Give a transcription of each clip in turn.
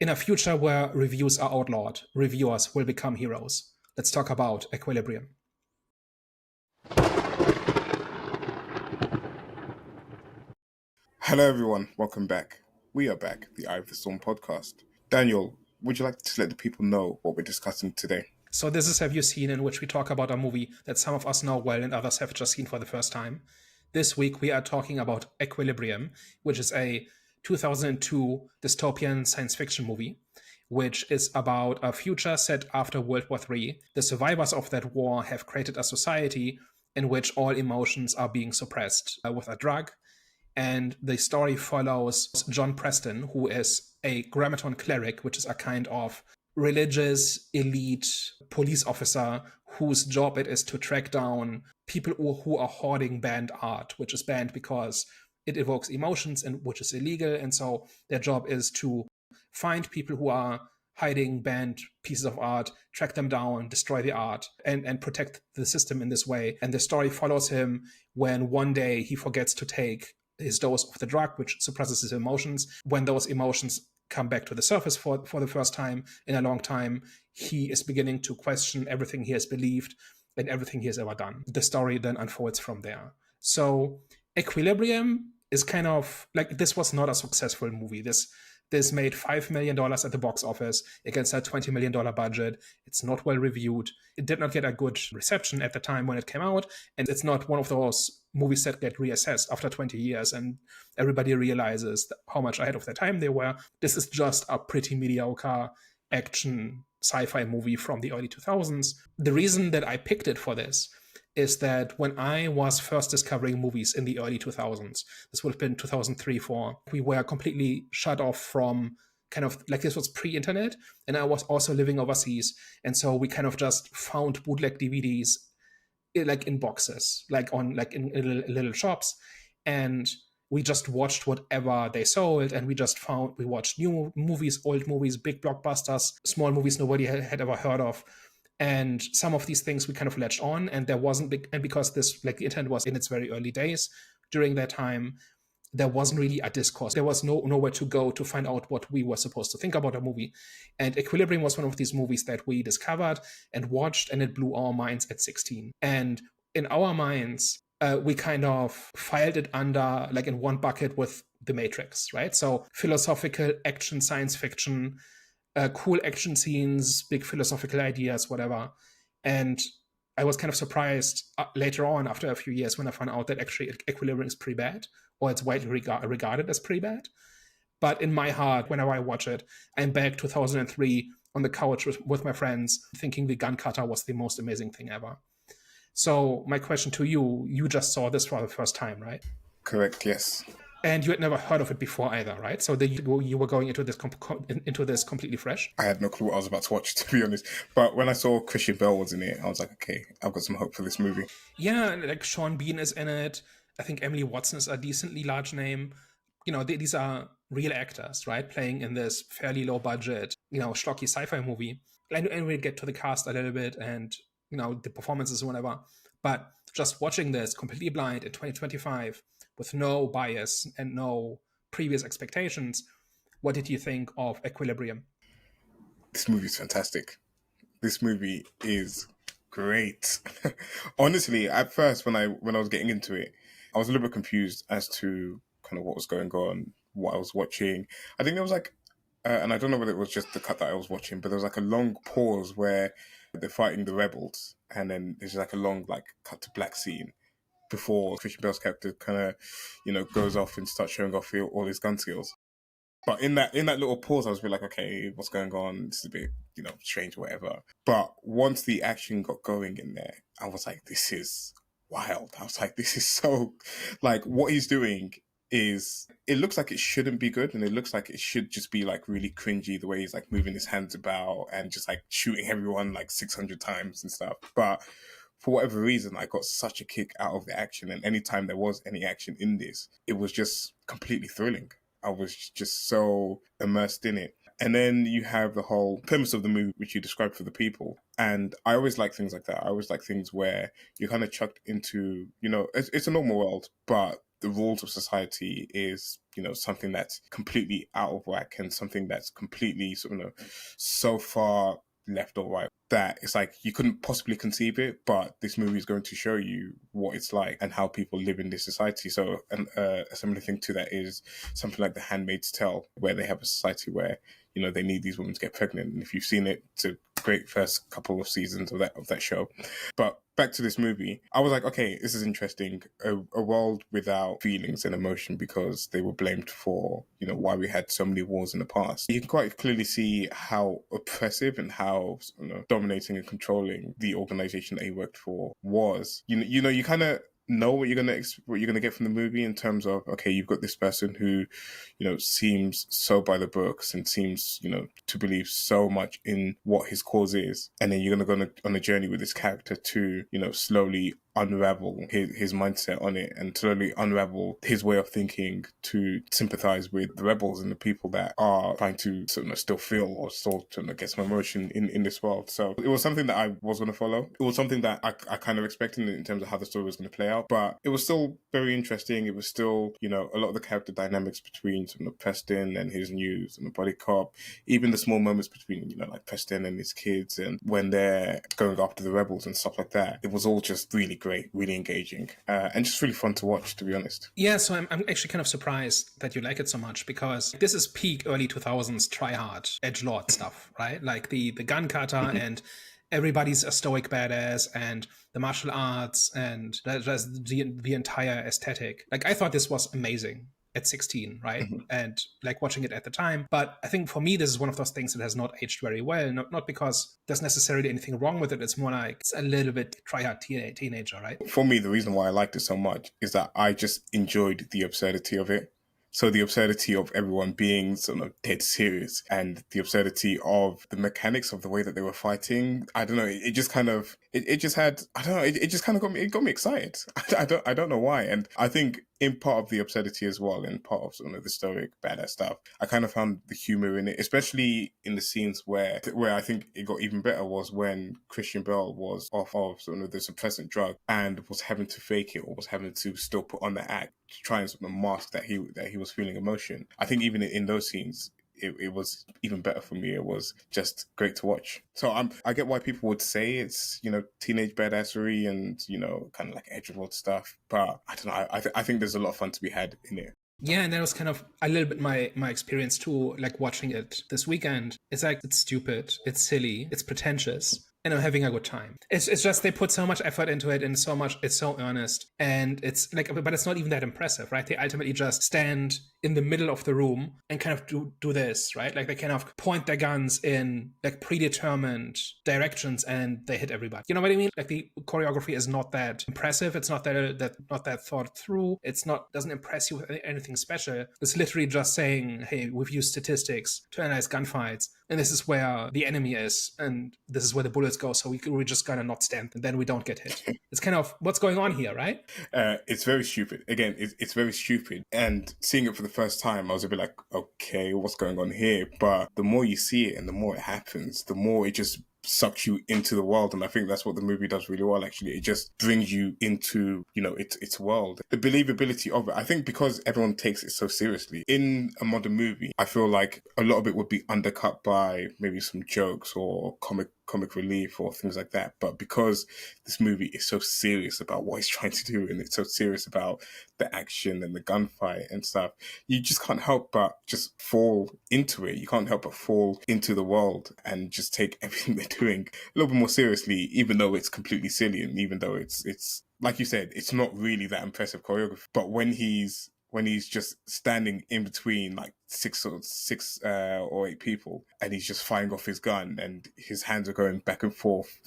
In a future where reviews are outlawed, reviewers will become heroes. Let's talk about Equilibrium. Hello, everyone. Welcome back. We are back, the Eye of the Storm podcast. Daniel, would you like to let the people know what we're discussing today? So this is Have You Seen, in which we talk about a movie that some of us know well and others have just seen for the first time. This week we are talking about Equilibrium, which is a 2002 dystopian science fiction movie, which is about a future set after World War III. The survivors of that war have created a society in which all emotions are being suppressed with a drug. And the story follows John Preston, who is a grammaton cleric, which is a kind of religious elite police officer whose job it is to track down people who are hoarding banned art, which is banned because it evokes emotions and which is illegal. And so their job is to find people who are hiding banned pieces of art, track them down, destroy the art, and protect the system in this way. And the story follows him when one day he forgets to take his dose of the drug, which suppresses his emotions. When those emotions come back to the surface for the first time in a long time, he is beginning to question everything he has believed and everything he has ever done. The story then unfolds from there. So Equilibrium is kind of like, this was not a successful movie. This made $5 million at the box office against a $20 million budget. It's not well reviewed. It did not get a good reception at the time when it came out. And it's not one of those movies that get reassessed after 20 years and everybody realizes how much ahead of their time they were. This is just a pretty mediocre action sci-fi movie from the early 2000s. The reason that I picked it for this is that when I was first discovering movies in the early 2000s, this would have been 2003, 4, we were completely shut off from kind of like, this was pre-internet, and I was also living overseas. And so we kind of just found bootleg DVDs like in boxes, like on like in little shops. And we just watched whatever they sold, and we watched new movies, old movies, big blockbusters, small movies nobody had ever heard of. And some of these things we kind of latched on, and there wasn't big, and because this, like, the internet was in its very early days during that time, there wasn't really a discourse. There was nowhere to go to find out what we were supposed to think about a movie. And Equilibrium was one of these movies that we discovered and watched, and it blew our minds at 16. And in our minds, we kind of filed it under, like, in one bucket with The Matrix, right? So philosophical action, science fiction, cool action scenes, big philosophical ideas, whatever. And I was kind of surprised later on, after a few years, when I found out that actually Equilibrium is pretty bad, or it's widely regarded as pretty bad. But in my heart, whenever I watch it, I'm back 2003 on the couch with my friends, thinking the gun cutter was the most amazing thing ever. So my question to you, you just saw this for the first time, right? Correct, yes. And you had never heard of it before either, right? So you were going into this completely fresh. I had no clue what I was about to watch, to be honest. But when I saw Christian Bale was in it, I was like, okay, I've got some hope for this movie. Yeah, like Sean Bean is in it. I think Emily Watson is a decently large name. You know, these are real actors, right? Playing in this fairly low budget, schlocky sci-fi movie. And we'll get to the cast a little bit and, the performances or whatever. But just watching this completely blind in 2025 with no bias and no previous expectations, what did you think of Equilibrium? This movie is fantastic. This movie is great. Honestly, at first when I was getting into it, I was a little bit confused as to kind of what was going on, what I was watching. I think there was like, and I don't know whether it was just the cut that I was watching, but there was like a long pause where they're fighting the rebels, and then there's like a long like cut to black scene before Christian Bale's character kind of, goes off and starts showing off all his gun skills. But in that little pause, I was a bit like, okay, what's going on? This is a bit, strange or whatever. But once the action got going in there, I was like, this is wild. I was like, this is so, like, what he's doing is, it looks like it shouldn't be good, and it looks like it should just be like really cringy, the way he's like moving his hands about and just like shooting everyone like 600 times and stuff. But for whatever reason, I got such a kick out of the action, and anytime there was any action in this, it was just completely thrilling. I was just so immersed in it. And then you have the whole premise of the movie, which you described for the people. And I always like things like that. I always like things where you're kind of chucked into, it's a normal world, but the rules of society is, something that's completely out of whack and something that's completely so far left or right that it's like you couldn't possibly conceive it, but this movie is going to show you what it's like and how people live in this society. So a similar thing to that is something like The Handmaid's Tale, where they have a society where they need these women to get pregnant. And if you've seen it, it's a great first couple of seasons of that show. But back to this movie, I was like, okay, this is interesting. A world without feelings and emotion because they were blamed for, why we had so many wars in the past. You can quite clearly see how oppressive and how dominating and controlling the organization that he worked for was. You kind of know what you're gonna get from the movie in terms of, okay, you've got this person who seems so by the books and seems to believe so much in what his cause is, and then you're gonna go on a journey with this character to slowly unravel his mindset on it and slowly unravel his way of thinking to sympathize with the rebels and the people that are trying to still feel or still get some emotion in this world. So it was something that I was going to follow. It was something that I kind of expected in terms of how the story was going to play out, but it was still very interesting. It was still, a lot of the character dynamics between Preston and his news and the body cop, even the small moments between, like Preston and his kids and when they're going after the rebels and stuff like that. It was all just really great, really engaging, and just really fun to watch, to be honest. Yeah, so I'm actually kind of surprised that you like it so much, because this is peak early 2000s try-hard edgelord stuff, right? Like the gun kata and everybody's a stoic badass and the martial arts and just the entire aesthetic. Like, I thought this was amazing at 16, right? And like watching it at the time. But I think for me, this is one of those things that has not aged very well. Not because there's necessarily anything wrong with it. It's more like it's a little bit try-hard teenager, right? For me, the reason why I liked it so much is that I just enjoyed the absurdity of it. So the absurdity of everyone being dead serious and the absurdity of the mechanics of the way that they were fighting. I don't know. It just kind of, it just had, I don't know. It just kind of got me excited. I don't know why. And I think in part of the absurdity as well, in part of the stoic badass stuff, I kind of found the humor in it, especially in the scenes where I think it got even better was when Christian Bale was off of the suppressant drug and was having to fake it or was having to still put on the act to try and mask that he was feeling emotion. I think even in those scenes, it was even better for me. It was just great to watch. So I get why people would say it's teenage badassery and kind of like edgelord stuff, but I don't know. I think there's a lot of fun to be had in it. Yeah, and that was kind of a little bit my experience too, like watching it this weekend. It's like, it's stupid, it's silly, it's pretentious, and I'm having a good time. It's just they put so much effort into it and it's so earnest, and it's like, but it's not even that impressive, right? They ultimately just stand in the middle of the room and kind of do this, right? Like they kind of point their guns in like predetermined directions and they hit everybody. You know what I mean? Like the choreography is not that impressive. It's not that thought through. Doesn't impress you with anything special. It's literally just saying, hey, we've used statistics to analyze gunfights, and this is where the enemy is, and this is where the bullets go, so we're just gonna not stand, and then we don't get hit. It's kind of what's going on here, right? It's very stupid. Again, it's very stupid. And seeing it for the first time, I was a bit like, okay, what's going on here? But the more you see it and the more it happens, the more it just sucks you into the world. And I think that's what the movie does really well, actually. It just brings you into, its world. The believability of it, I think because everyone takes it so seriously. In a modern movie, I feel like a lot of it would be undercut by maybe some jokes or comic relief or things like that. But because this movie is so serious about what it's trying to do and it's so serious about the action and the gunfight and stuff, you just can't help but just fall into it. You can't help but fall into the world and just take everything they're doing a little bit more seriously, even though it's completely silly and even though it's like you said, it's not really that impressive choreography. But when he's just standing in between like six or eight people and he's just firing off his gun and his hands are going back and forth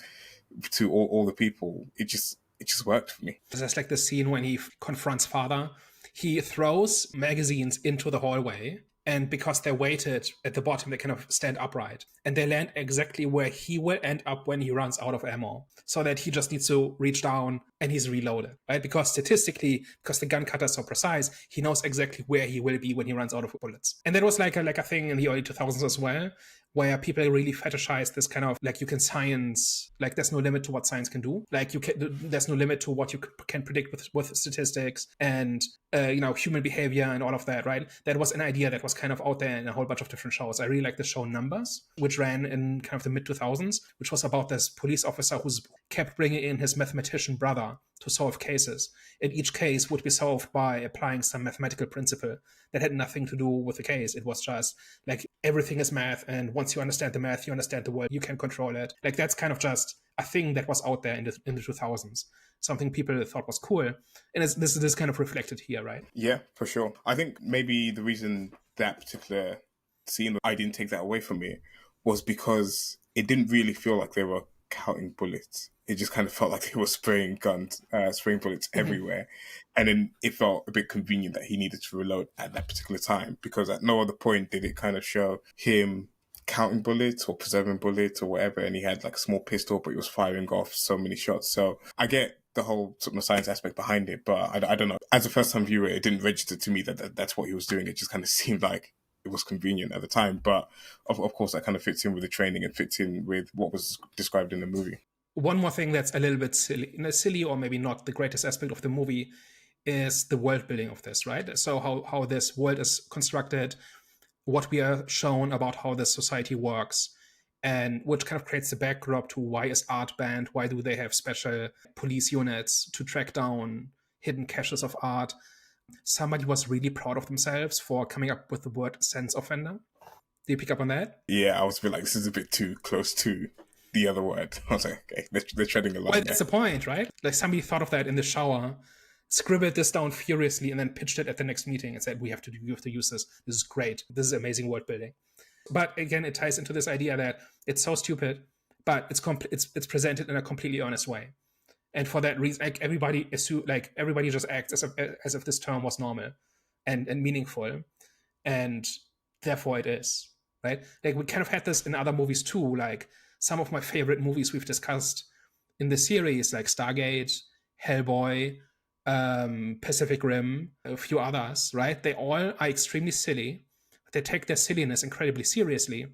to all the people, it just worked for me. There's like the scene when he confronts father. He throws magazines into the hallway, and because they're weighted at the bottom, they kind of stand upright and they land exactly where he will end up when he runs out of ammo, so that he just needs to reach down, and he's reloaded, right? Because statistically, because the gun cutter is so precise, he knows exactly where he will be when he runs out of bullets. And that was like a thing in the early 2000s as well, where people really fetishize this kind of like, you can science, like there's no limit to what science can do. Like there's no limit to what you can predict with statistics and human behavior and all of that, right? That was an idea that was kind of out there in a whole bunch of different shows. I really like the show Numbers, which ran in kind of the mid 2000s, which was about this police officer who's kept bringing in his mathematician brother to solve cases. And each case would be solved by applying some mathematical principle that had nothing to do with the case. It was just like everything is math, and once you understand the math, you understand the world, you can control it. Like that's kind of just a thing that was out there in the 2000s, something people thought was cool, and this is kind of reflected here, right? Yeah, for sure. I think maybe the reason that particular scene, I didn't take that away from me, was because it didn't really feel like they were counting bullets. It just kind of felt like they were spraying bullets everywhere. And then it felt a bit convenient that he needed to reload at that particular time, because at no other point did it kind of show him counting bullets or preserving bullets or whatever. And he had like a small pistol, but he was firing off so many shots. So I get the whole sort of science aspect behind it, but I don't know. As a first-time viewer, it didn't register to me that that's what he was doing. It just kind of seemed like it was convenient at the time. But of course, that kind of fits in with the training and fits in with what was described in the movie. One more thing that's a little bit silly, or maybe not the greatest aspect of the movie, is the world building of this, right? So how this world is constructed, what we are shown about how this society works, and which kind of creates the backdrop to why is art banned, why do they have special police units to track down hidden caches of art. Somebody was really proud of themselves for coming up with the word sense offender. Do you pick up on that? Yeah, I was a bit like, this is a bit too close to the other word. I was like, okay, they're treading a line. Well, that's the point, right? Like somebody thought of that in the shower, scribbled this down furiously, and then pitched it at the next meeting and said, we have to use this. This is great. This is amazing world building. But again, it ties into this idea that it's so stupid, but it's presented in a completely honest way. And for that reason, like everybody just acts as if this term was normal and meaningful, and therefore it is, right? Like we kind of had this in other movies too. Like some of my favorite movies we've discussed in the series, like Stargate, Hellboy, Pacific Rim, a few others, right? They all are extremely silly. They take their silliness incredibly seriously,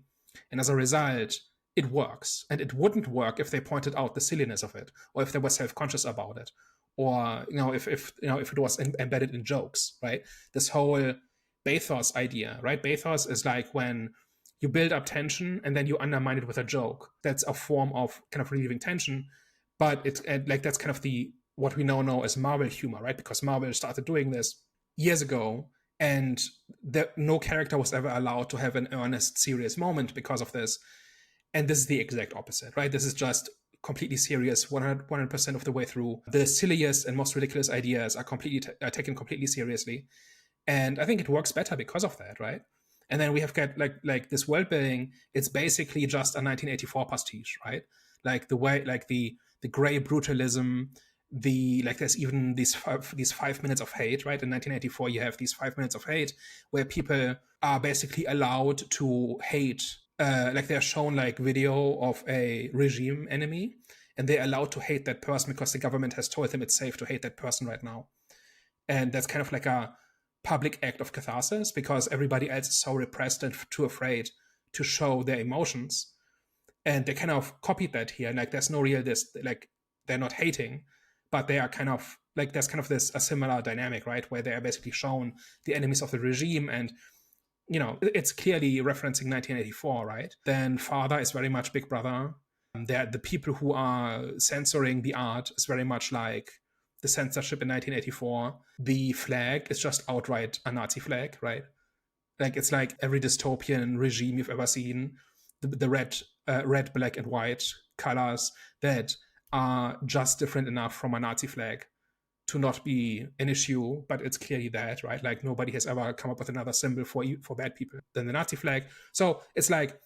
and as a result, it works. And it wouldn't work if they pointed out the silliness of it, or if they were self-conscious about it, or if it was embedded in jokes, right? This whole bathos idea, right? Bathos is like when you build up tension and then you undermine it with a joke. That's a form of kind of relieving tension, but it's like that's kind of what we now know as Marvel humor, right? Because Marvel started doing this years ago, and no character was ever allowed to have an earnest, serious moment because of this. And this is the exact opposite, right? This is just completely serious 100% of the way through. The silliest and most ridiculous ideas are taken completely seriously. And I think it works better because of that, right? And then we have got like this world building. It's basically just a 1984 pastiche, right? Like the way, like the gray brutalism, there's even these 5 minutes of hate, right? In 1984, you have these 5 minutes of hate where people are basically allowed to hate. Like they're shown like video of a regime enemy, and they're allowed to hate that person because the government has told them it's safe to hate that person right now. And that's kind of like a public act of catharsis because everybody else is so repressed and too afraid to show their emotions. And they kind of copied that here. Like there's no real like they're not hating, but they are kind of like there's kind of a similar dynamic, right? Where they are basically shown the enemies of the regime, and it's clearly referencing 1984, right? Then Father is very much Big Brother. The people who are censoring the art is very much like the censorship in 1984. The flag is just outright a Nazi flag, right? Like it's like every dystopian regime you've ever seen. The red, black, and white colors that are just different enough from a Nazi flag to not be an issue, but it's clearly that, right? Like nobody has ever come up with another symbol for bad people than the Nazi flag. So it's like,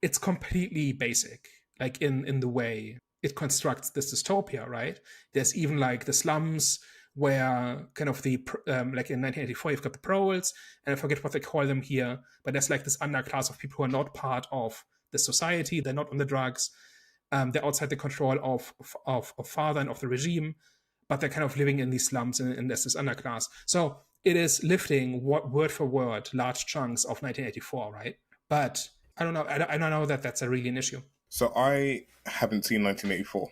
it's completely basic, like in the way it constructs this dystopia, right? There's even like the slums where kind of like in 1984, you've got the proles, and I forget what they call them here, but there's like this underclass of people who are not part of the society. They're not on the drugs. They're outside the control of Father and of the regime. but they're kind of living in these slums and there's this underclass. So it is lifting word for word large chunks of 1984, right? But I don't know. I don't know that that's a really an issue. So I haven't seen 1984,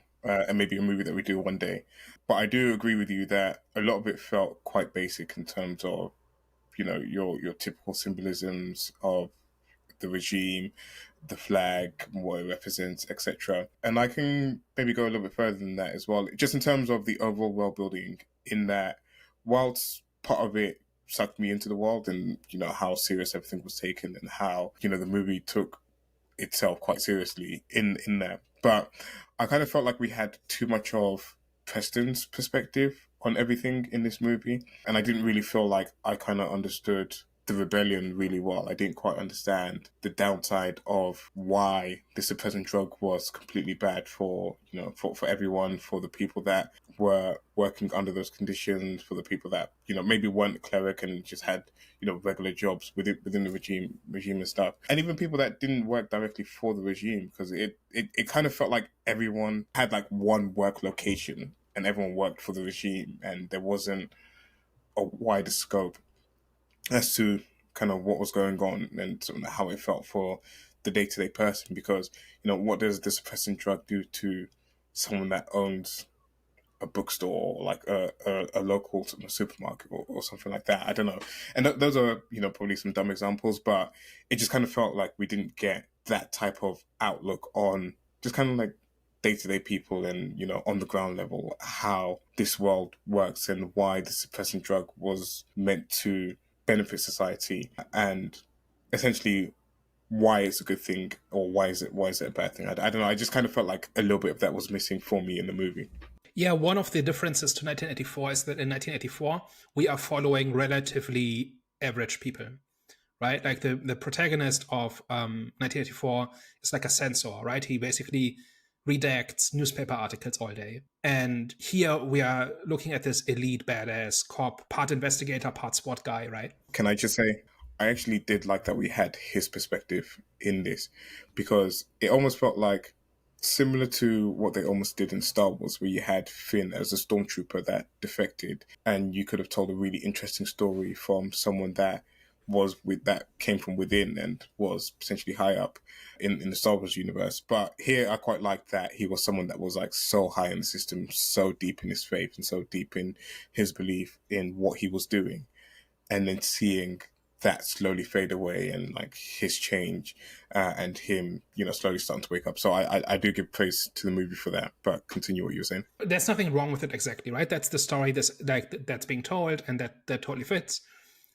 and maybe a movie that we do one day. But I do agree with you that a lot of it felt quite basic in terms of, your typical symbolisms of the regime, the flag, what it represents, etc. And I can maybe go a little bit further than that as well, just in terms of the overall world building, in that whilst part of it sucked me into the world and, how serious everything was taken and how, the movie took itself quite seriously in there. But I kind of felt like we had too much of Preston's perspective on everything in this movie. And I didn't really feel like I kind of understood the rebellion really well. I didn't quite understand the downside of why the suppressant drug was completely bad for everyone, for the people that were working under those conditions, for the people that, maybe weren't a cleric and just had, regular jobs within the regime and stuff. And even people that didn't work directly for the regime, because it kind of felt like everyone had like one work location and everyone worked for the regime and there wasn't a wider scope as to kind of what was going on and sort of how it felt for the day-to-day person. Because, what does the suppressant drug do to someone that owns a bookstore or like a local sort of supermarket or something like that? I don't know. And those are, probably some dumb examples, but it just kind of felt like we didn't get that type of outlook on just kind of like day-to-day people and, on the ground level, how this world works and why the suppressant drug was meant to benefit society and essentially why it's a good thing or why is it a bad thing. I don't know. I just kind of felt like a little bit of that was missing for me in the movie. Yeah, one of the differences to 1984 is that in 1984 we are following relatively average people, right? Like the protagonist of 1984 is like a censor, right? He basically redacts newspaper articles all day. And here we are looking at this elite badass cop, part investigator, part SWAT guy, right? Can I just say, I actually did like that we had his perspective in this, because it almost felt like similar to what they almost did in Star Wars, where you had Finn as a stormtrooper that defected, and you could have told a really interesting story from someone that came from within and was potentially high up in the Star Wars universe. But here I quite like that he was someone that was like so high in the system, so deep in his faith and so deep in his belief in what he was doing, and then seeing that slowly fade away and like his change and him, slowly starting to wake up. So I do give praise to the movie for that. But continue what you were saying. There's nothing wrong with it exactly, right? That's the story that's being told, and that totally fits.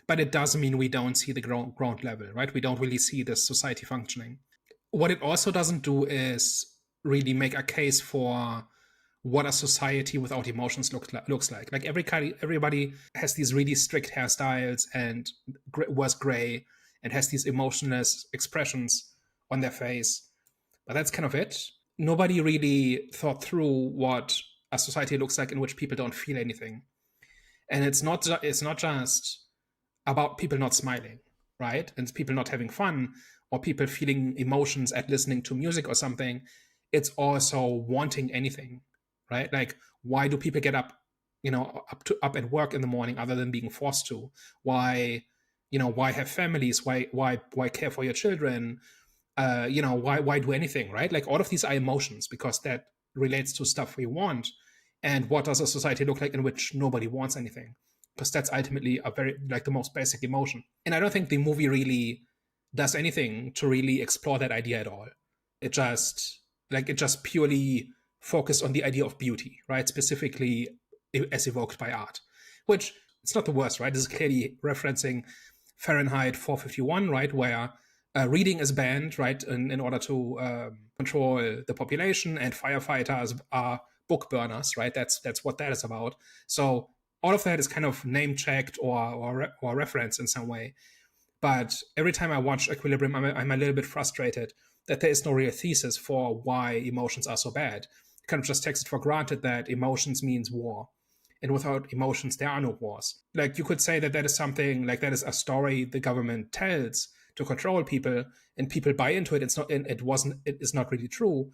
But it doesn't mean we don't see the ground level, right? We don't really see the society functioning. What it also doesn't do is really make a case for what a society without emotions looks like. Like everybody has these really strict hairstyles and wears gray and has these emotionless expressions on their face. But that's kind of it. Nobody really thought through what a society looks like in which people don't feel anything. And it's not just about people not smiling, right? And people not having fun or people feeling emotions at listening to music or something. It's also wanting anything, right? Like, why do people get up, up and work in the morning other than being forced to? Why have families? Why care for your children? Why do anything, right? Like, all of these are emotions because that relates to stuff we want. And what does a society look like in which nobody wants anything? Because that's ultimately a very, like, the most basic emotion. And I don't think the movie really does anything to really explore that idea at all. It just purely focused on the idea of beauty, right? Specifically as evoked by art, which it's not the worst, right? This is clearly referencing Fahrenheit 451, right? Where reading is banned, right? In order to control the population, and firefighters are book burners, right? That's what that is about. So all of that is kind of name checked or referenced in some way. But every time I watch Equilibrium, I'm a little bit frustrated that there is no real thesis for why emotions are so bad. You kind of just takes it for granted that emotions means war. And without emotions, there are no wars. Like, you could say that is something, like, that is a story the government tells to control people, and people buy into it. It is not really true.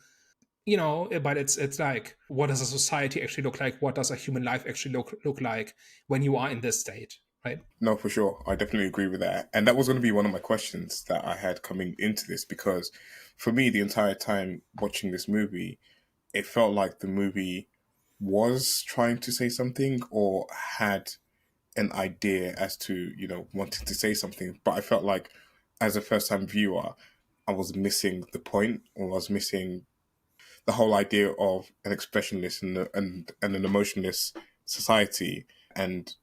but it's like, what does a society actually look like? What does a human life actually look like when you are in this state, right? No, for sure. I definitely agree with that. And that was going to be one of my questions that I had coming into this, because for me, the entire time watching this movie, it felt like the movie was trying to say something or had an idea as to, wanting to say something. But I felt like as a first time viewer, I was missing the point, or I was missing the whole idea of an expressionless and an emotionless society, and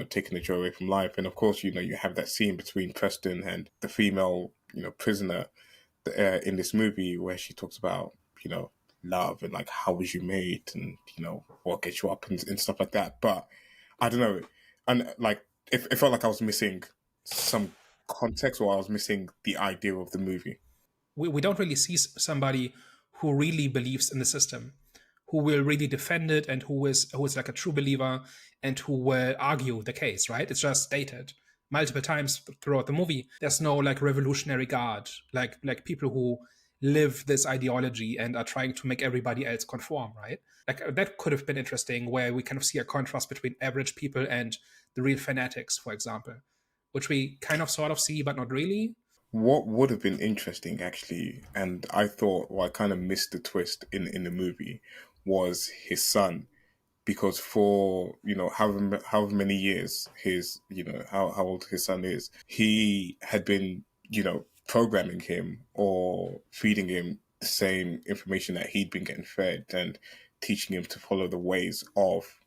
taking the joy away from life. And of course, you have that scene between Preston and the female prisoner in this movie, where she talks about love and like how was you made, and what gets you up and stuff like that. But I don't know, and like it felt like I was missing some context, or I was missing the idea of the movie. We don't really see somebody who really believes in the system, who will really defend it, and who is like a true believer, and who will argue the case, right? It's just stated multiple times throughout the movie. There's no like revolutionary guard, like people who live this ideology and are trying to make everybody else conform, right? Like that could have been interesting, where we kind of see a contrast between average people and the real fanatics, for example, which we kind of sort of see, but not really. What would have been interesting, actually, and I thought, well, I kind of missed the twist in the movie, was his son, because for however many years his how old his son is, he had been programming him or feeding him the same information that he'd been getting fed, and teaching him to follow the ways of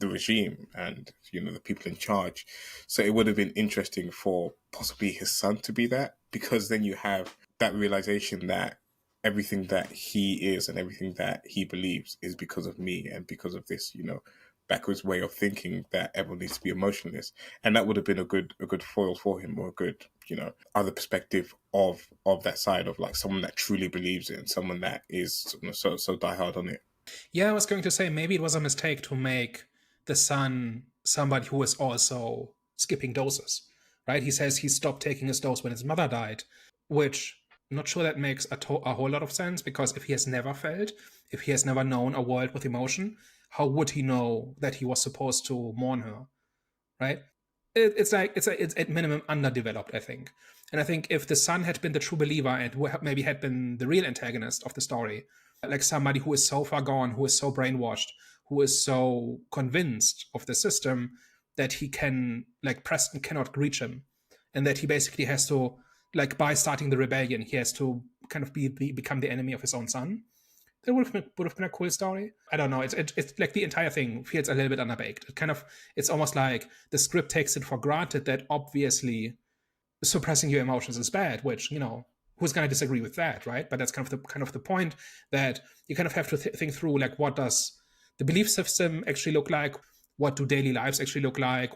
the regime and the people in charge. So it would have been interesting for possibly his son to be that, because then you have that realization that everything that he is and everything that he believes is because of me, and because of this backwards way of thinking that everyone needs to be emotionless. And that would have been a good foil for him, or a good other perspective of that side of like someone that truly believes it, and someone that is so diehard on it. Yeah, I was going to say maybe it was a mistake to make the son somebody who is also skipping doses, right? He says he stopped taking his dose when his mother died, which I'm not sure that makes a whole lot of sense, because if he has never felt, if he has never known a world with emotion, how would he know that he was supposed to mourn her, right? It's like it's at minimum underdeveloped, I think. And I think if the son had been the true believer and maybe had been the real antagonist of the story, like somebody who is so far gone, who is so brainwashed, who is so convinced of the system that he can, like Preston cannot reach him, and that he basically has to, like by starting the rebellion, he has to kind of become the enemy of his own son. That would have been a cool story. I don't know. It's like the entire thing feels a little bit underbaked. It's almost like the script takes it for granted that obviously suppressing your emotions is bad, which who's going to disagree with that, right? But that's kind of the point, that you kind of have to think through, like, what does the belief system actually look like? What do daily lives actually look like?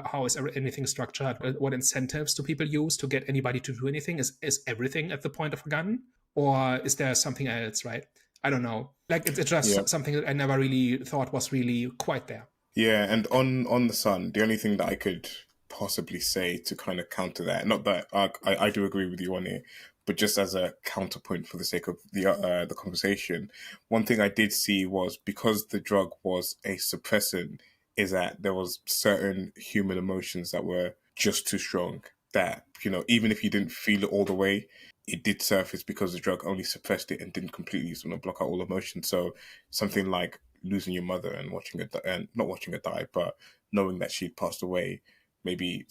How is anything structured? What incentives do people use to get anybody to do anything? Is everything at the point of a gun, or is there something else, right? I don't know. Like it's Yeah. just something that I never really thought was really quite there. Yeah, and on the Sun, the only thing that I could possibly say to kind of counter that, not that I do agree with you on it, but just as a counterpoint for the sake of the conversation, one thing I did see was, because the drug was a suppressant, is that there was certain human emotions that were just too strong. That even if you didn't feel it all the way, it did surface, because the drug only suppressed it and didn't completely block out all emotions. So something like losing your mother and watching her and not watching her die, but knowing that she'd passed away, maybe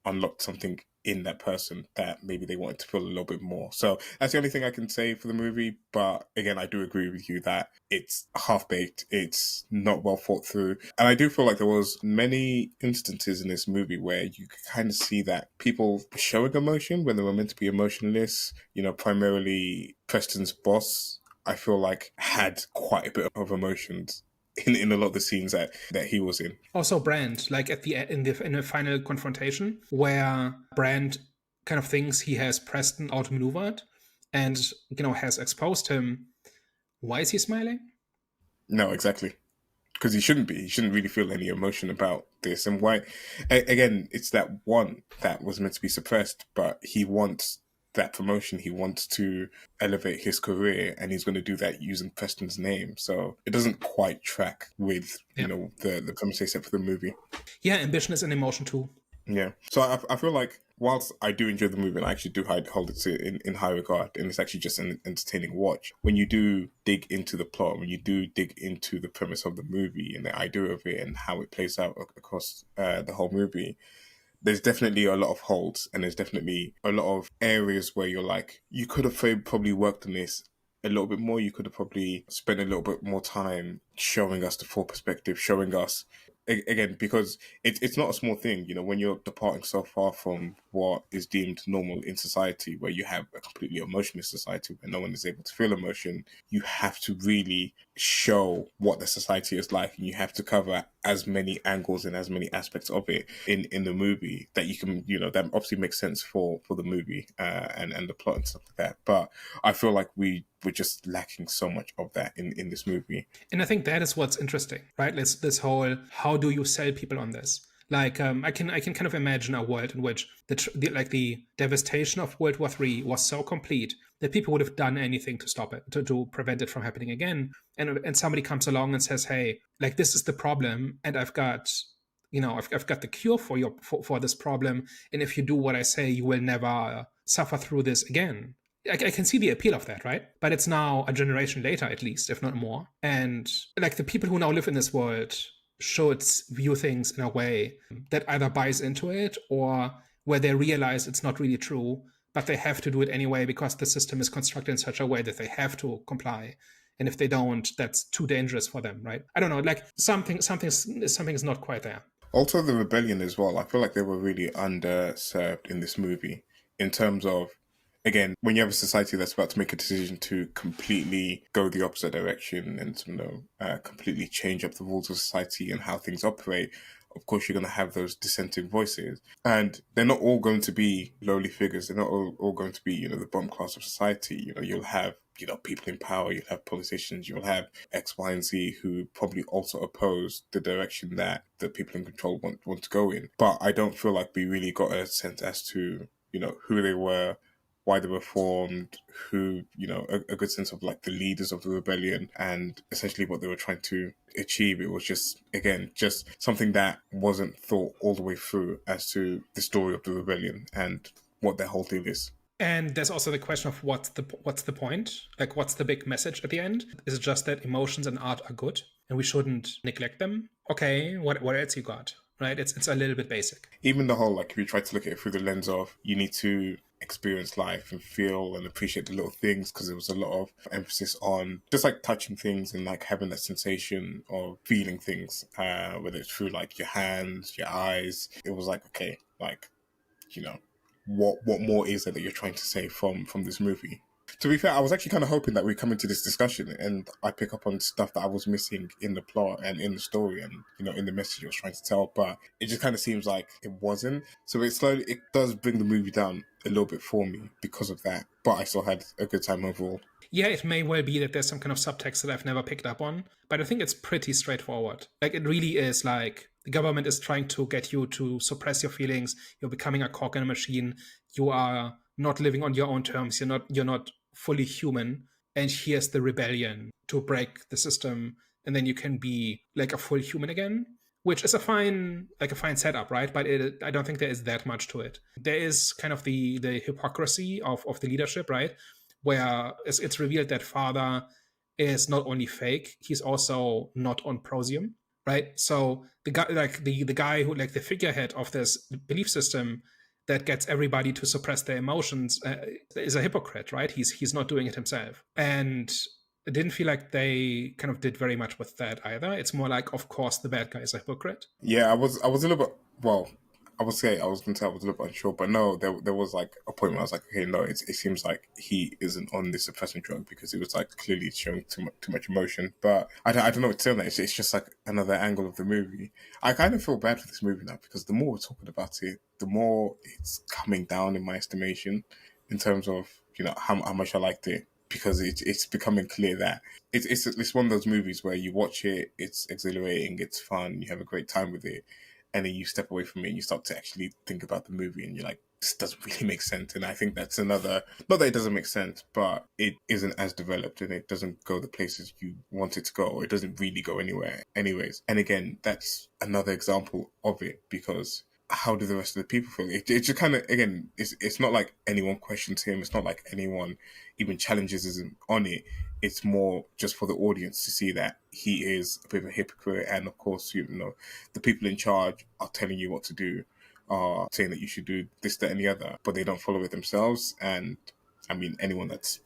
unlocked something in that person that maybe they wanted to feel a little bit more. So that's the only thing I can say for the movie. But again, I do agree with you that it's half baked, it's not well thought through, and I do feel like there was many instances in this movie where you could kind of see that people showing emotion when they were meant to be emotionless. Primarily Preston's boss, I feel like, had quite a bit of emotions in a lot of the scenes that he was in. Also, Brand, like at the in the final confrontation, where Brand kind of thinks he has Preston outmaneuvered, and has exposed him. Why is he smiling? No, exactly. Because he shouldn't be. He shouldn't really feel any emotion about this. And why? Again, it's that one that was meant to be suppressed, but he wants that promotion. He wants to elevate his career, and he's going to do that using Preston's name. So it doesn't quite track with, Yeah. the premise they set for the movie. Yeah, ambition is an emotion too. Yeah. So I feel like whilst I do enjoy the movie and I actually do hold it in high regard, and it's actually just an entertaining watch, when you do dig into the plot, when you do dig into the premise of the movie and the idea of it and how it plays out across the whole movie, there's definitely a lot of holds, and there's definitely a lot of areas where you're like, you could have probably worked on this a little bit more. You could have probably spent a little bit more time showing us the full perspective, showing us again, because it's not a small thing, when you're departing so far from what is deemed normal in society, where you have a completely emotionless society where no one is able to feel emotion. You have to really show what the society is like, and you have to cover as many angles and as many aspects of it in the movie that you can, that obviously makes sense for the movie and the plot and stuff like that. But I feel like we're just lacking so much of that in this movie. And I think that is what's interesting, right? This whole, how do you sell people on this? Like, I can kind of imagine a world in which the devastation of World War III was so complete that people would have done anything to stop it, to prevent it from happening again. And somebody comes along and says, hey, like, this is the problem, and I've got the cure for this problem, and if you do what I say, you will never suffer through this again. I can see the appeal of that, right? But it's now a generation later, at least, if not more. And like, the people who now live in this world should view things in a way that either buys into it, or where they realize it's not really true, but they have to do it anyway because the system is constructed in such a way that they have to comply. And if they don't, that's too dangerous for them, right? I don't know, like something's not quite there. Also, the rebellion as well. I feel like they were really underserved in this movie in terms of, again, when you have a society that's about to make a decision to completely go the opposite direction and completely change up the rules of society and how things operate, of course you're going to have those dissenting voices, and they're not all going to be lowly figures. They're not all going to be the bottom class of society. You'll have people in power, you'll have politicians, you'll have X, Y, and Z who probably also oppose the direction that the people in control want to go in. But I don't feel like we really got a sense as to who they were, why they were formed, who, a good sense of like the leaders of the rebellion and essentially what they were trying to achieve. It was just, again, just something that wasn't thought all the way through as to the story of the rebellion and what their whole deal is. And there's also the question of what's the point? Like, what's the big message at the end? Is it just that emotions and art are good and we shouldn't neglect them? Okay, what else you got? Right? It's a little bit basic. Even the whole, like, if you try to look at it through the lens of you need to experience life and feel and appreciate the little things, because there was a lot of emphasis on just like touching things and like having that sensation of feeling things, whether it's through like your hands, your eyes. It was like, okay, like, what more is there that you're trying to say from this movie? To be fair, I was actually kind of hoping that we come into this discussion and I pick up on stuff that I was missing in the plot and in the story and, in the message I was trying to tell, but it just kind of seems like it wasn't. So it does bring the movie down a little bit for me because of that, but I still had a good time overall. Yeah, it may well be that there's some kind of subtext that I've never picked up on, but I think it's pretty straightforward. Like, it really is like, the government is trying to get you to suppress your feelings. You're becoming a cog in a machine. You are not living on your own terms. You're not fully human. And here's the rebellion to break the system, and then you can be like a full human again, which is a fine setup, right? But I don't think there is that much to it. There is kind of the hypocrisy of the leadership, right? Where it's revealed that father is not only fake, he's also not on prosium, right? So the guy, like the guy who, like, the figurehead of this belief system that gets everybody to suppress their emotions is a hypocrite, right? He's not doing it himself. And it didn't feel like they kind of did very much with that either. It's more like, of course, the bad guy is a hypocrite. Yeah, I was a little bit, well, I was going to say I was a little bit unsure, but no, there was like a point where I was like, okay, no, it seems like he isn't on this suppressant drug, because it was like clearly showing too much emotion. But I don't know what to say on that. It's just like another angle of the movie. I kind of feel bad for this movie now, because the more we're talking about it, the more it's coming down in my estimation in terms of, how much I liked it. Because it's becoming clear that it's one of those movies where you watch it, it's exhilarating, it's fun, you have a great time with it, and then you step away from it and you start to actually think about the movie and you're like, this doesn't really make sense. And I think that's another, not that it doesn't make sense, but it isn't as developed and it doesn't go the places you want it to go, or it doesn't really go anywhere anyways. And again, that's another example of it, because how do the rest of the people feel? It just kind of, again, it's not like anyone questions him. It's not like anyone even challenges him on it. It's more just for the audience to see that he is a bit of a hypocrite. And of course, you know, the people in charge are telling you what to do, are saying that you should do this, that, and the other, but they don't follow it themselves. And I mean, anyone that's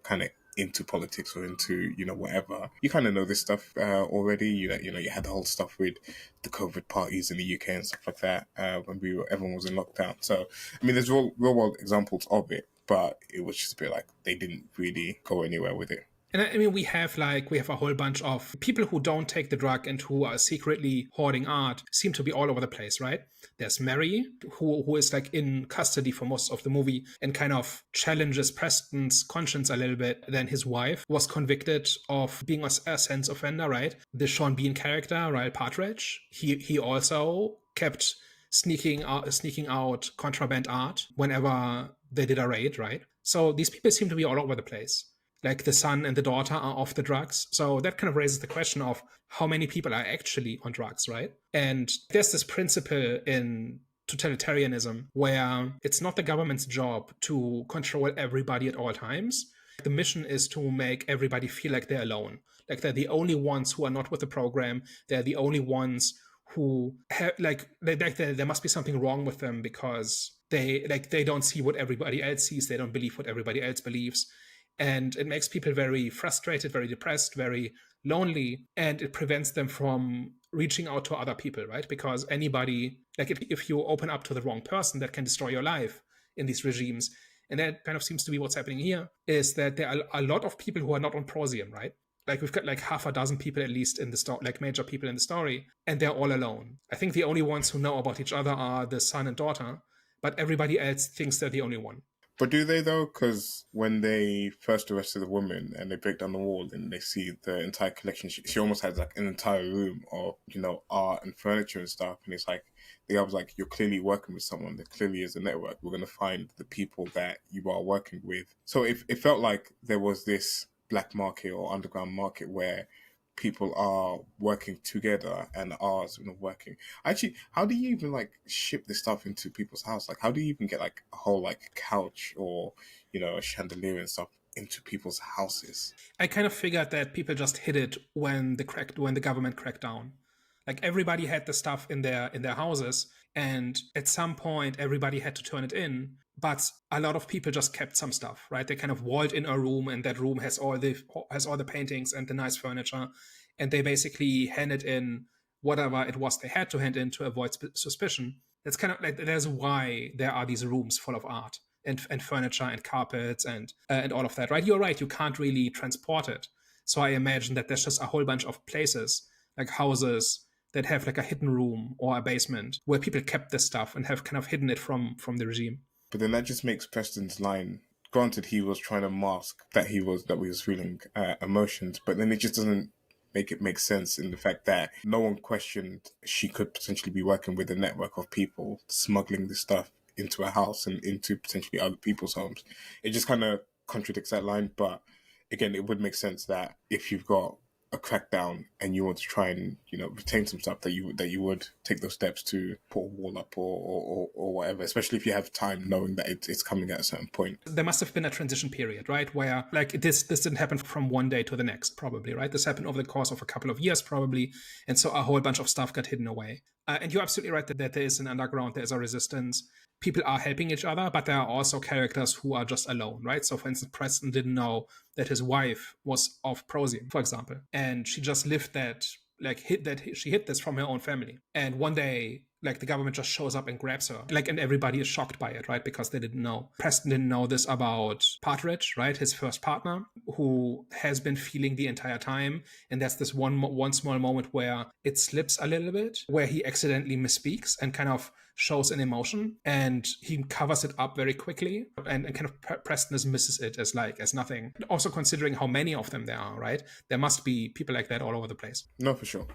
kind of into politics or into, you know, whatever, you kind of know this stuff already. You know, you had the whole stuff with the COVID parties in the UK and stuff like that when everyone was in lockdown. So I mean, there's real world examples of it, but it was just a bit like they didn't really go anywhere with it. And I mean, we have a whole bunch of people who don't take the drug and who are secretly hoarding art, seem to be all over the place, right? There's Mary, who is like in custody for most of the movie and kind of challenges Preston's conscience a little bit. Then his wife was convicted of being a sex offender, right? The Sean Bean character, Ryle Partridge, he also kept sneaking out contraband art whenever they did a raid, right? So these people seem to be all over the place. Like the son and the daughter are off the drugs. So that kind of raises the question of how many people are actually on drugs, right? And there's this principle in totalitarianism where it's not the government's job to control everybody at all times. The mission is to make everybody feel like they're alone, like they're the only ones who are not with the program. They're the only ones who have, there must be something wrong with them because they don't see what everybody else sees. They don't believe what everybody else believes. And it makes people very frustrated, very depressed, very lonely, and it prevents them from reaching out to other people, right? Because anybody, like if you open up to the wrong person, that can destroy your life in these regimes. And that kind of seems to be what's happening here, is that there are a lot of people who are not on Prosium, right? Like we've got like half a dozen people at least in the story, like major people in the story, and they're all alone. I think the only ones who know about each other are the son and daughter, but everybody else thinks they're the only one. But do they though? Because when they first arrested the woman and they break down the wall and they see the entire collection, she almost has like an entire room of, you know, art and furniture and stuff. And it's like, the guy was like, you're clearly working with someone. There clearly is a network. We're going to find the people that you are working with. So it felt like there was this black market or underground market where people are working together and ours not working. Actually, how do you even like ship this stuff into people's house? Like, how do you even get like a whole like couch or, you know, a chandelier and stuff into people's houses? I kind of figured that people just hid it when the government cracked down. Like everybody had the stuff in their houses, and at some point everybody had to turn it in. But a lot of people just kept some stuff, right? They kind of walled in a room, and that room has all the paintings and the nice furniture, and they basically handed in whatever it was they had to hand in to avoid suspicion. That's kind of like, there's why there are these rooms full of art and furniture and carpets and all of that, right? You're right, you can't really transport it. So I imagine that there's just a whole bunch of places, like houses, that have like a hidden room or a basement where people kept this stuff and have kind of hidden it from the regime. But then that just makes Preston's line. Granted, he was trying to mask that he was feeling emotions, but then it just doesn't make it make sense in the fact that no one questioned she could potentially be working with a network of people smuggling this stuff into a house and into potentially other people's homes. It just kind of contradicts that line, but again, it would make sense that if you've got a crackdown and you want to try and, you know, retain some stuff, that you would take those steps to put a wall up or whatever, especially if you have time knowing that it's coming at a certain point. There must have been a transition period, right, where like this didn't happen from one day to the next, probably, right? This happened over the course of a couple of years, probably, and so a whole bunch of stuff got hidden away. And you're absolutely right that there is an underground, there is a resistance. People are helping each other, but there are also characters who are just alone, right? So, for instance, Preston didn't know that his wife was off Prosium, for example, and she just lived that, she hid this from her own family. And one day, like, the government just shows up and grabs her, like, and everybody is shocked by it, right? Because they didn't know. Preston didn't know this about Partridge, right? His first partner, who has been feeling the entire time. And there's this one small moment where it slips a little bit, where he accidentally misspeaks and kind of shows an emotion, and he covers it up very quickly, and kind of Preston misses it as nothing. Also considering how many of them there are, right? There must be people like that all over the place. No, for sure.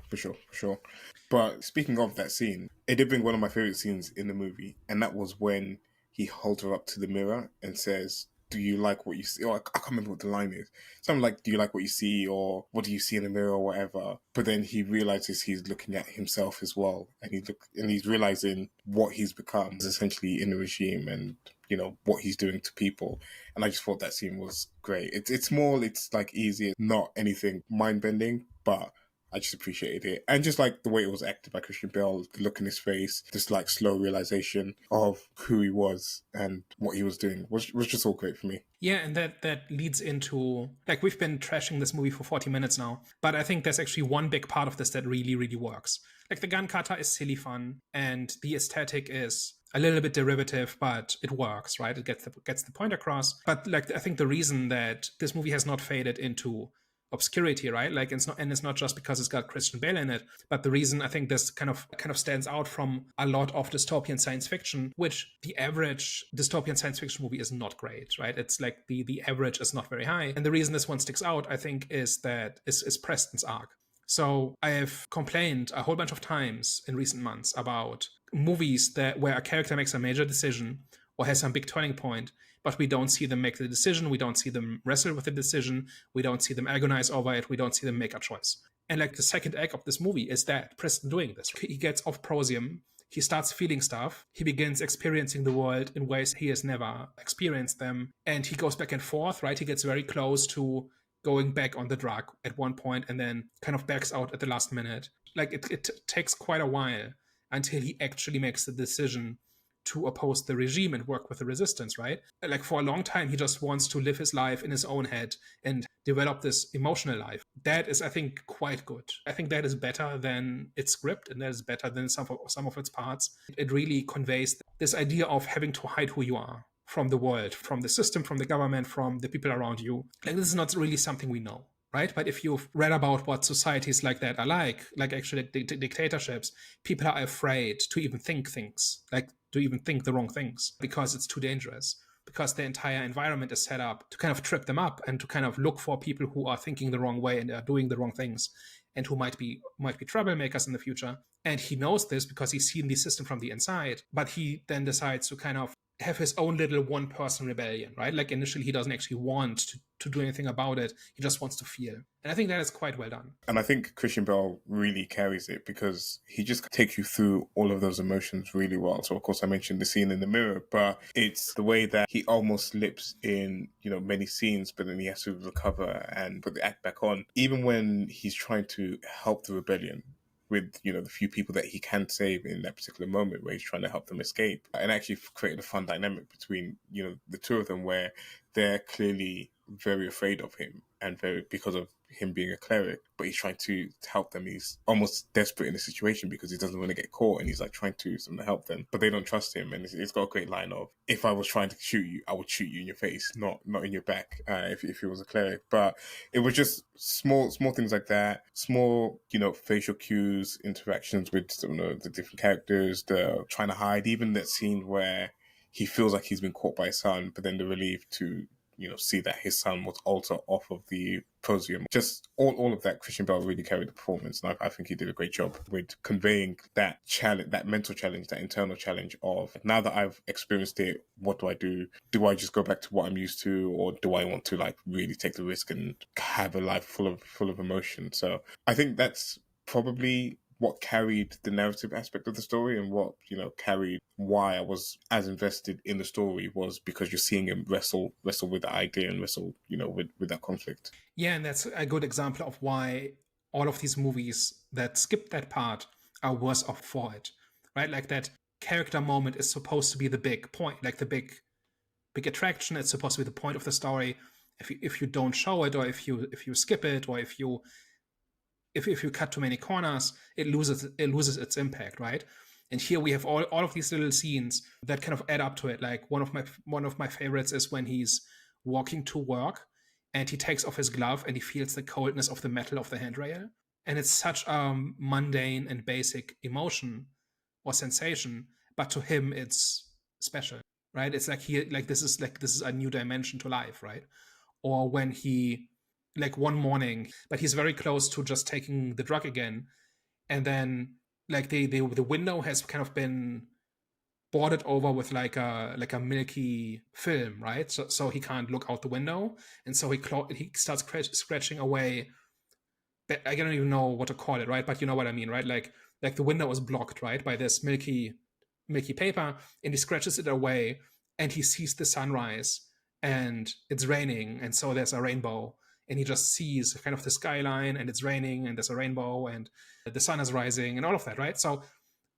But speaking of that scene, it did bring one of my favorite scenes in the movie, and that was when he holds her up to the mirror and says, do you like what you see? Or I can't remember what the line is. Something like, do you like what you see? Or what do you see in the mirror or whatever? But then he realizes he's looking at himself as well. And he's realizing what he's become essentially in the regime and, you know, what he's doing to people. And I just thought that scene was great. It's like easy, not anything mind-bending, but I just appreciated it. And just like the way it was acted by Christian Bale, the look in his face, this like slow realization of who he was and what he was doing was just all great for me. Yeah, and that leads into, like, we've been trashing this movie for 40 minutes now, but I think there's actually one big part of this that really, really works. Like, the gun kata is silly fun, and the aesthetic is a little bit derivative, but it works, right? It gets the point across. But like, I think the reason that this movie has not faded into obscurity, right? Like, it's not just because it's got Christian Bale in it, but the reason I think this kind of stands out from a lot of dystopian science fiction, which the average dystopian science fiction movie is not great, right? It's like the average is not very high. And the reason this one sticks out, I think, is Preston's arc. So I have complained a whole bunch of times in recent months about movies where a character makes a major decision or has some big turning point, but we don't see them make the decision. We don't see them wrestle with the decision. We don't see them agonize over it. We don't see them make a choice. And like, the second act of this movie is that Preston doing this. He gets off Prosium. He starts feeling stuff. He begins experiencing the world in ways he has never experienced them. And he goes back and forth, right? He gets very close to going back on the drug at one point and then kind of backs out at the last minute. Like, it takes quite a while until he actually makes the decision to oppose the regime and work with the resistance, right? Like, for a long time, he just wants to live his life in his own head and develop this emotional life. That is, I think, quite good. I think that is better than its script, and that is better than some of its parts. It really conveys this idea of having to hide who you are from the world, from the system, from the government, from the people around you. Like, this is not really something we know, right? But if you've read about what societies like that are like actually dictatorships, people are afraid to even think things, like to even think the wrong things, because it's too dangerous, because the entire environment is set up to kind of trip them up and to kind of look for people who are thinking the wrong way and are doing the wrong things and who might be troublemakers in the future. And he knows this because he's seen the system from the inside, but he then decides to kind of have his own little one-person rebellion, right? Like, initially he doesn't actually want to do anything about it. He just wants to feel. And I think that is quite well done. And I think Christian Bale really carries it because he just takes you through all of those emotions really well. So, of course, I mentioned the scene in the mirror, but it's the way that he almost slips in, you know, many scenes, but then he has to recover and put the act back on. Even when he's trying to help the rebellion with, you know, the few people that he can save in that particular moment where he's trying to help them escape, and actually created a fun dynamic between, you know, the two of them, where they're clearly very afraid of him and because of him being a cleric, but he's trying to help them. He's almost desperate in the situation because he doesn't want to get caught, and he's like trying to help them, but they don't trust him. And it's got a great line of, if I was trying to shoot you, I would shoot you in your face, not in your back, if he was a cleric. But it was just small things like that, small, you know, facial cues, interactions with, you know, the different characters, the trying to hide, even that scene where he feels like he's been caught by his son, but then the relief to, you know, see that his son was also off of the Prosium. Just all of that, Christian Bale really carried the performance, and I think he did a great job with conveying that challenge, that mental challenge, that internal challenge of, now that I've experienced it, what do I do? Do I just go back to what I'm used to, or do I want to like really take the risk and have a life full of emotion? So I think that's probably what carried the narrative aspect of the story, and what, you know, carried why I was as invested in the story, was because you're seeing him wrestle with the idea and wrestle, you know, with that conflict. Yeah, and that's a good example of why all of these movies that skip that part are worse off for it, right? Like, that character moment is supposed to be the big point, like the big attraction. It's supposed to be the point of the story. If you don't show it, or if you skip it, or if you cut too many corners, it loses its impact, right? And here we have all of these little scenes that kind of add up to it. Like, one of my favorites is when he's walking to work and he takes off his glove and he feels the coldness of the metal of the handrail. And it's such a mundane and basic emotion or sensation, but to him it's special, right? It's like this is a new dimension to life, right? Or when he, like, one morning, but he's very close to just taking the drug again, and then like the window has kind of been boarded over with like a milky film, right? So he can't look out the window, and so he starts scratching away. I don't even know what to call it, right? But you know what I mean, right? Like the window is blocked, right, by this milky paper, and he scratches it away, and he sees the sunrise, and it's raining, and so there's a rainbow, and he just sees kind of the skyline, and it's raining, and there's a rainbow, and the sun is rising, and all of that, right? So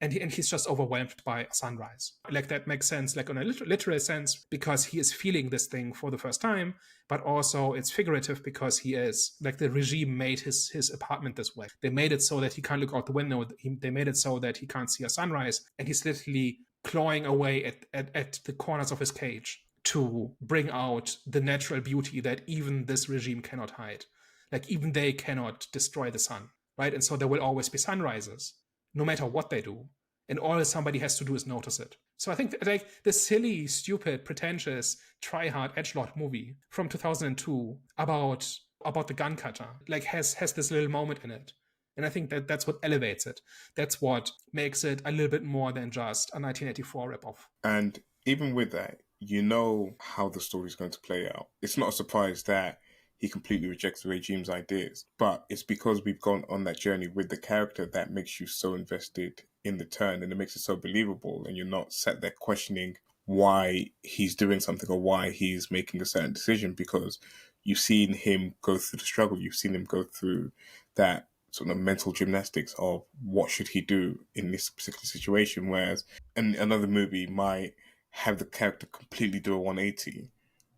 and he's just overwhelmed by sunrise. Like that makes sense, like on a literal sense, because he is feeling this thing for the first time, but also it's figurative because he is like the regime made his apartment this way. They made it so that he can't look out the window. They made it so that he can't see a sunrise, and he's literally clawing away at the corners of his cage to bring out the natural beauty that even this regime cannot hide. Like even they cannot destroy the sun, right? And so there will always be sunrises no matter what they do. And all somebody has to do is notice it. So I think like this silly, stupid, pretentious, try-hard edgelord movie from 2002 about the gun cutter like has this little moment in it. And I think that's what elevates it. That's what makes it a little bit more than just a 1984 ripoff. And even with that, you know how the story's going to play out. It's not a surprise that he completely rejects the regime's ideas, but it's because we've gone on that journey with the character that makes you so invested in the turn, and it makes it so believable, and you're not sat there questioning why he's doing something or why he's making a certain decision, because you've seen him go through the struggle, you've seen him go through that sort of mental gymnastics of what should he do in this particular situation, whereas in another movie might have the character completely do a 180,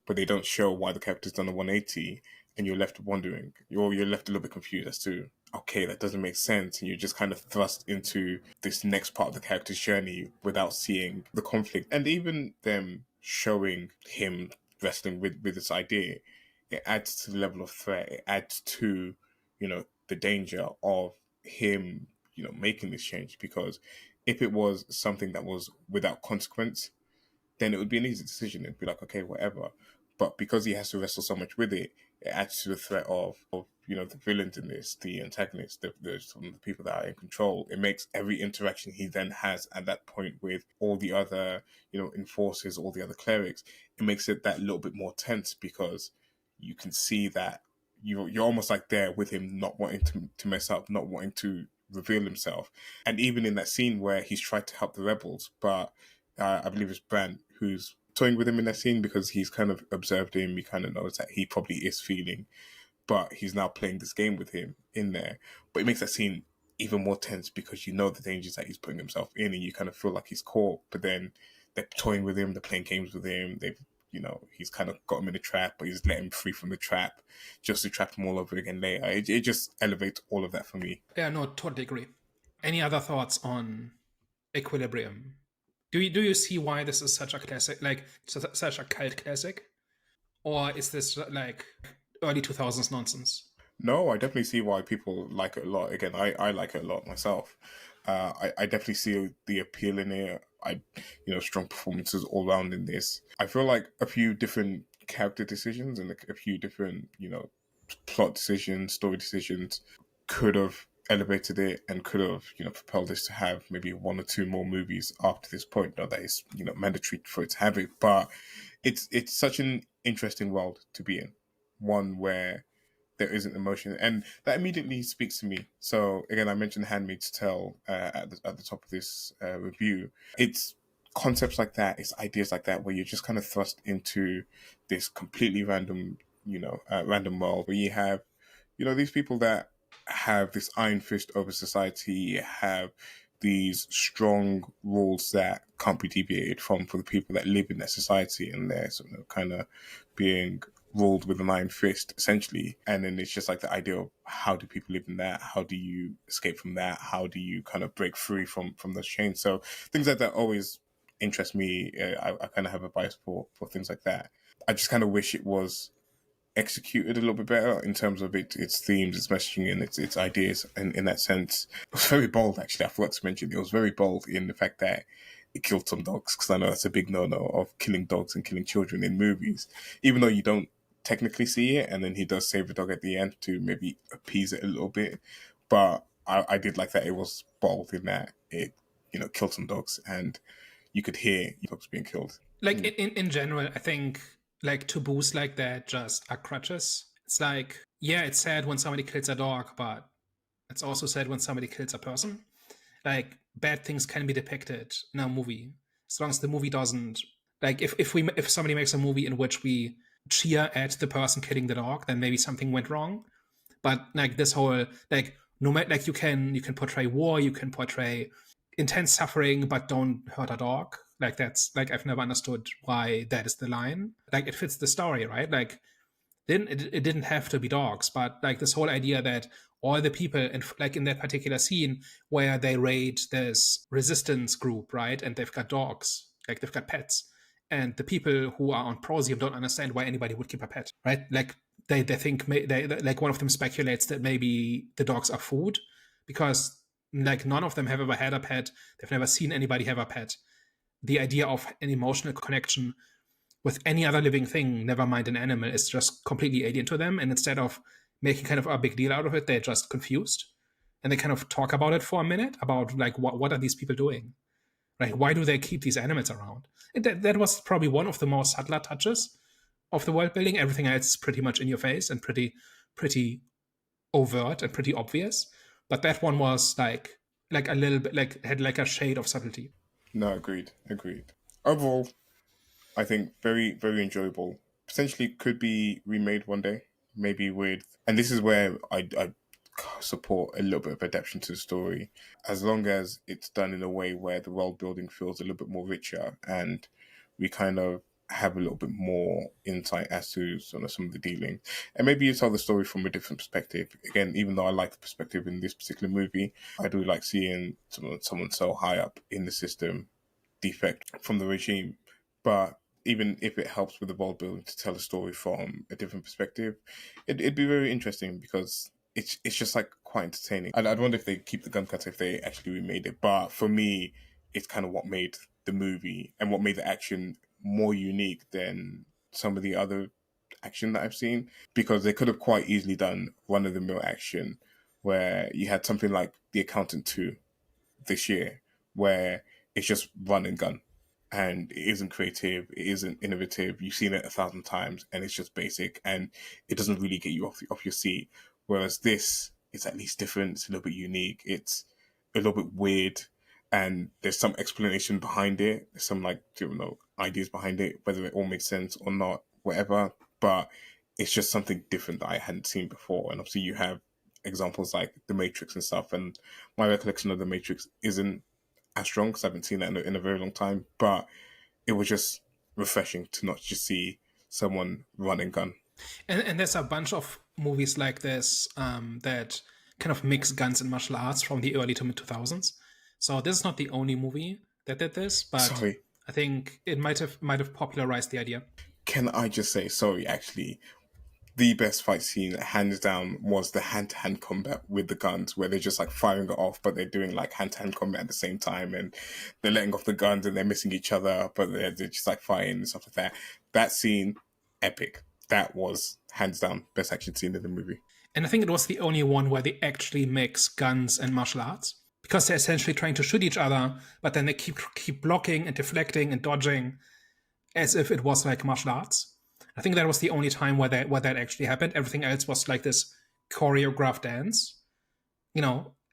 but they don't show why the character's done a 180, and you're left wondering, you're left a little bit confused as to, okay, that doesn't make sense, and you're just kind of thrust into this next part of the character's journey without seeing the conflict. And even them showing him wrestling with this idea, it adds to the level of threat, it adds to, the danger of him, making this change, because if it was something that was without consequence, then it would be an easy decision. It'd be like, okay, whatever. But because he has to wrestle so much with it, it adds to the threat of the villains in this, the antagonists, some of the people that are in control. It makes every interaction he then has at that point with all the other, enforcers, all the other clerics, it makes it that little bit more tense, because you can see that you're almost like there with him, not wanting to mess up, not wanting to reveal himself. And even in that scene where he's tried to help the rebels, but I believe it's Brand who's toying with him in that scene, because he's kind of observed him. He kind of knows that he probably is feeling, but he's now playing this game with him in there. But it makes that scene even more tense, because you know the dangers that he's putting himself in, and you kind of feel like he's caught. But then they're toying with him, they're playing games with him. He's kind of got him in a trap, but he's letting him free from the trap just to trap him all over again later. It just elevates all of that for me. Yeah, no, totally agree. Any other thoughts on Equilibrium? Do you see why this is such a classic, like such a cult classic, or is this like early 2000s nonsense? No, I definitely see why people like it a lot. Again, I like it a lot myself. I definitely see the appeal in it. Strong performances all around in this. I feel like a few different character decisions and a few different, plot decisions, story decisions could have elevated it and could have, propelled this to have maybe one or two more movies after this point. Not that it's, mandatory for it to have it, but it's such an interesting world to be in. One where there isn't emotion, and that immediately speaks to me. So again, I mentioned Handmaid's Tale at the top of this review. It's concepts like that, it's ideas like that, where you're just kind of thrust into this completely random, random world where you have, these people that have this iron fist over society, have these strong rules that can't be deviated from for the people that live in that society, and they're sort of kind of being ruled with an iron fist, essentially. And then it's just like the idea of, how do people live in that? How do you escape from that? How do you kind of break free from those chains? So things like that always interest me. I kind of have a bias for things like that. I just kind of wish it was executed a little bit better in terms of its themes, its messaging, and its ideas. And in that sense, it was very bold, actually. I forgot to mention, it was very bold in the fact that it killed some dogs, because I know that's a big no-no of killing dogs and killing children in movies, even though you don't technically see it. And then he does save a dog at the end to maybe appease it a little bit. But I did like that it was bold in that it, killed some dogs. And you could hear folks being killed. Like in general, I think like taboos like that just are crutches. It's like, yeah, it's sad when somebody kills a dog, but it's also sad when somebody kills a person. Like bad things can be depicted in a movie as long as the movie doesn't, like if somebody makes a movie in which we cheer at the person killing the dog, then maybe something went wrong. But like this whole, like, no matter, like, you can portray war, you can portray intense suffering, but don't hurt a dog. Like that's, like, I've never understood why that is the line. Like it fits the story, right? Like it didn't have to be dogs, but like this whole idea that all the people, and like in that particular scene where they raid this resistance group, right, and they've got dogs, like they've got pets, and the people who are on Prosium don't understand why anybody would keep a pet, right? Like they think they like, one of them speculates that maybe the dogs are food, because like none of them have ever had a pet. They've never seen anybody have a pet. The idea of an emotional connection with any other living thing, never mind an animal, is just completely alien to them. And instead of making kind of a big deal out of it, they're just confused. And they kind of talk about it for a minute, about like, what are these people doing? Right? Why do they keep these animals around? And that was probably one of the more subtler touches of the world building. Everything else is pretty much in your face and pretty overt and pretty obvious. But that one was like a little bit, like, had like a shade of subtlety. No, agreed. Overall, I think very, very enjoyable. Potentially could be remade one day, maybe with, and this is where I support a little bit of adaptation to the story, as long as it's done in a way where the world building feels a little bit more richer and we kind of have a little bit more insight as to some of the dealing. And maybe you tell the story from a different perspective. Again, even though I like the perspective in this particular movie, I do like seeing someone so high up in the system defect from the regime. But even if it helps with the world building to tell a story from a different perspective, it'd be very interesting, because it's just like quite entertaining. I'd wonder if they keep the gun cuts if they actually remade it. But for me, it's kind of what made the movie and what made the action more unique than some of the other action that I've seen, because they could have quite easily done run-of-the-mill action where you had something like The Accountant 2 this year, where it's just run and gun. And it isn't creative, it isn't innovative. You've seen it 1,000 times, and it's just basic, and it doesn't really get you off your seat. Whereas this is at least different. It's a little bit unique. It's a little bit weird, and there's some explanation behind it. There's some, like, ideas behind it, whether it all makes sense or not, whatever. But it's just something different that I hadn't seen before. And obviously, you have examples like The Matrix and stuff. And my recollection of The Matrix isn't as strong, because I haven't seen that in a very long time, but it was just refreshing to not just see someone run and gun. And there's a bunch of movies like this that kind of mix guns and martial arts from the early to mid 2000s. So this is not the only movie that did this, but sorry, I think it might have popularized the idea. Can I just say, sorry, actually, the best fight scene, hands down, was the hand-to-hand combat with the guns, where they're just like firing it off, but they're doing like hand-to-hand combat at the same time, and they're letting off the guns and they're missing each other, but they're just like fighting and stuff like that. That scene, epic. That was hands down best action scene in the movie. And I think it was the only one where they actually mix guns and martial arts, because they're essentially trying to shoot each other, but then they keep blocking and deflecting and dodging as if it was like martial arts. I think that was the only time where that actually happened. Everything else was like this choreographed dance,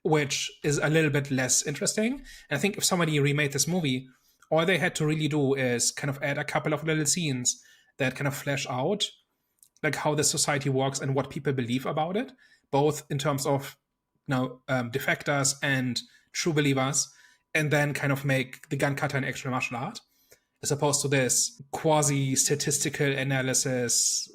which is a little bit less interesting. And I think if somebody remade this movie, all they had to really do is kind of add a couple of little scenes that kind of flesh out like how the society works and what people believe about it, both in terms of defectors and true believers, and then kind of make the gun cutter an actual martial art, as opposed to this quasi-statistical analysis,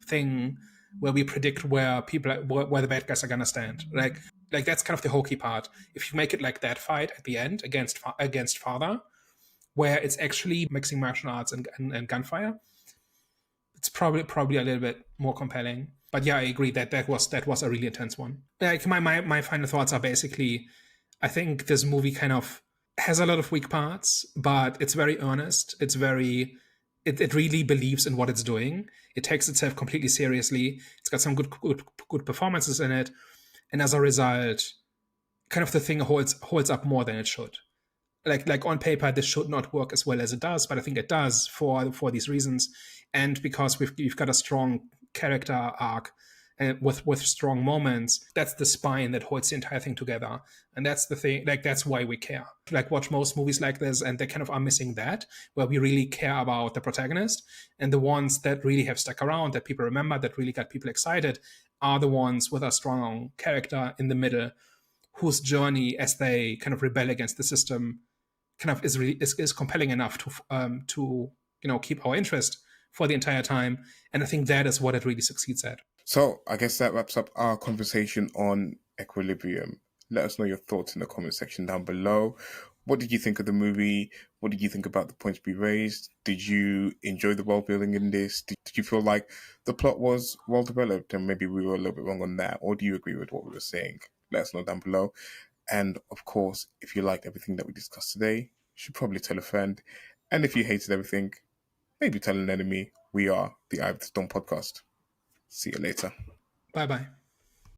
thing where we predict where the bad guys are gonna stand. Like that's kind of the hokey part. If you make it like that fight at the end against Father, where it's actually mixing martial arts and gunfire, it's probably a little bit more compelling. But yeah, I agree that was a really intense one. Like my final thoughts are basically, I think this movie kind of has a lot of weak parts, but it's very earnest. It really believes in what it's doing. It takes itself completely seriously. It's got some good performances in it, and as a result, kind of the thing holds up more than it should. like on paper this should not work as well as it does, but I think it does for these reasons, and because we've got a strong character arc and with strong moments. That's the spine that holds the entire thing together, and that's the thing. Like that's why we care. Like watch most movies like this, and they kind of are missing that, where we really care about the protagonist, and the ones that really have stuck around, that people remember, that really got people excited, are the ones with a strong character in the middle, whose journey as they kind of rebel against the system kind of is compelling enough to keep our interest for the entire time. And I think that is what it really succeeds at. So I guess that wraps up our conversation on Equilibrium. Let us know your thoughts in the comment section down below. What did you think of the movie? What did you think about the points we raised? Did you enjoy the world building in this? Did you feel like the plot was well developed and maybe we were a little bit wrong on that? Or do you agree with what we were saying? Let us know down below. And of course, if you liked everything that we discussed today, you should probably tell a friend. And if you hated everything, maybe tell an enemy. We are the Eye of the Storm podcast. See you later. Bye-bye.